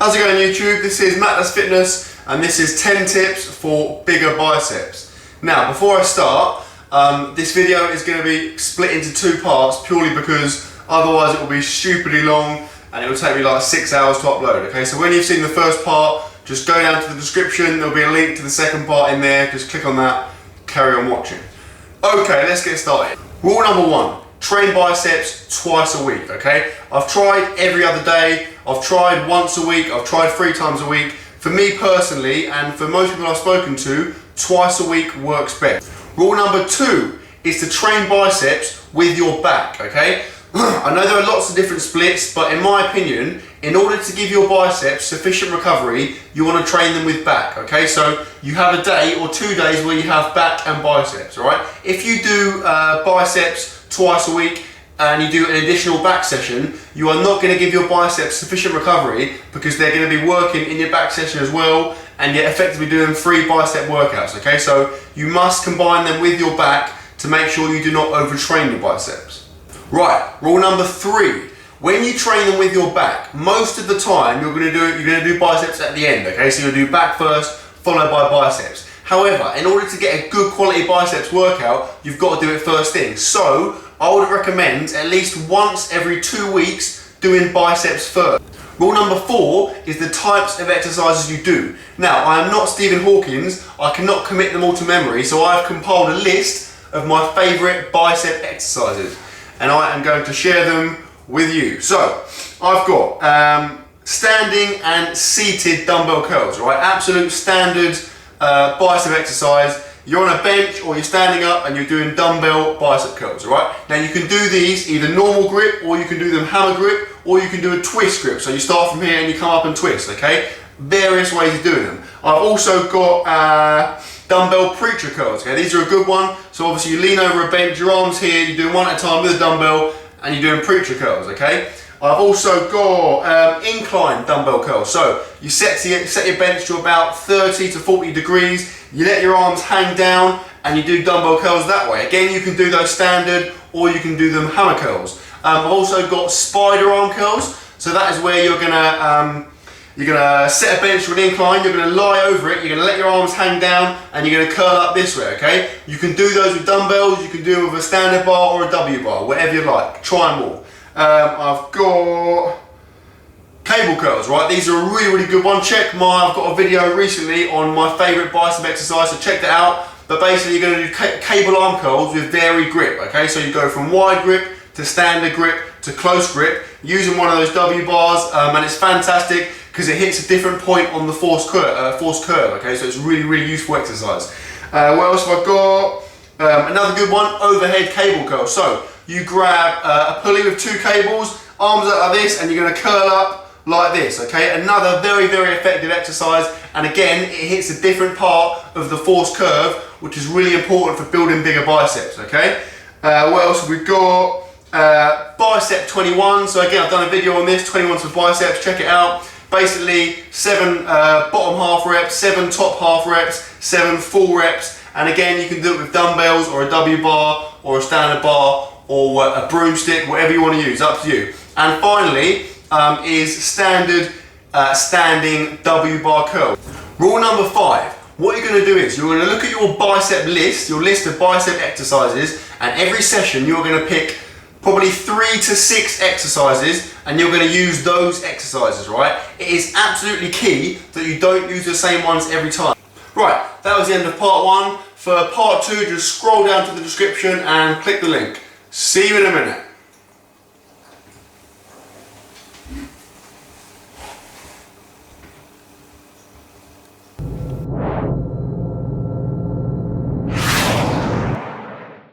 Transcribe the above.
How's it going YouTube? This is Matt Does Fitness and this is 10 tips for bigger biceps. Now before I start, this video is going to be split into two parts purely because otherwise it will be stupidly long and it will take me like 6 hours to upload. Okay, so when you've seen the first part, just go down to the description, there'll be a link to the second part in there, just click on that, carry on watching. Okay, let's get started. Rule number one. Train biceps twice a week, okay? I've tried every other day, I've tried once a week, I've tried 3 times a week. For me personally, and for most people I've spoken to, twice a week works best. Rule number 2 is to train biceps with your back, okay? I know there are lots of different splits, but in my opinion, in order to give your biceps sufficient recovery, you want to train them with back, okay? So you have a day or 2 days where you have back and biceps, all right? If you do biceps twice a week and you do an additional back session, you are not going to give your biceps sufficient recovery because they're going to be working in your back session as well and yet effectively doing 3 bicep workouts, okay? So you must combine them with your back to make sure you do not overtrain your biceps. Right, rule number 3. When you train them with your back, most of the time you're going to do biceps at the end, okay? So you'll do back first, followed by biceps. However, in order to get a good quality biceps workout, you've got to do it first thing. So I would recommend at least once every 2 weeks doing biceps first. Rule number 4 is the types of exercises you do. Now, I am not Stephen Hawkins, I cannot commit them all to memory, so I've compiled a list of my favourite bicep exercises and I am going to share them with you. So, I've got standing and seated dumbbell curls, right? Absolute standard bicep exercise. You're on a bench or you're standing up and you're doing dumbbell bicep curls, right? Now you can do these either normal grip or you can do them hammer grip or you can do a twist grip. So you start from here and you come up and twist, okay? Various ways of doing them. I've also got dumbbell preacher curls, okay? These are a good one. So obviously you lean over a bench, your arms here, you're doing one at a time with a dumbbell and you're doing preacher curls, okay? I've also got incline dumbbell curls. So you set your bench to about 30 to 40 degrees, you let your arms hang down and you do dumbbell curls that way. Again, you can do those standard or you can do them hammer curls. I've also got spider arm curls. So that is where you're gonna set a bench to an incline, you're gonna lie over it, you're gonna let your arms hang down and you're gonna curl up this way, okay? You can do those with dumbbells, you can do them with a standard bar or a W bar, whatever you like, try them all. I've got cable curls, right? These are a really good one. I've got a video recently on my favourite bicep exercise, so check that out. But basically you're going to do cable arm curls with varied grip, okay? So you go from wide grip to standard grip to close grip using one of those W bars, and it's fantastic because it hits a different point on the force curve, okay? So it's really useful exercise. What else have I got? Another good one, overhead cable curl. So you grab a pulley with 2 cables, arms out like this, and you're going to curl up like this, okay? Another very effective exercise, and again, it hits a different part of the force curve, which is really important for building bigger biceps, okay? What else have we got? Bicep 21, so again, I've done a video on this, 21s for biceps, check it out. Basically, 7 bottom half reps, 7 top half reps, 7 full reps, and again, you can do it with dumbbells or a W bar or a standard bar or a broomstick, whatever you want to use, up to you. And finally, is standard standing W bar curl. Rule number 5. What you're going to do is you're going to look at your bicep list, your list of bicep exercises, and every session you're going to pick probably 3 to 6 exercises and you're going to use those exercises, right? It is absolutely key that you don't use the same ones every time. Right, that was the end of part 1. For part 2, just scroll down to the description and click the link. See you in a minute.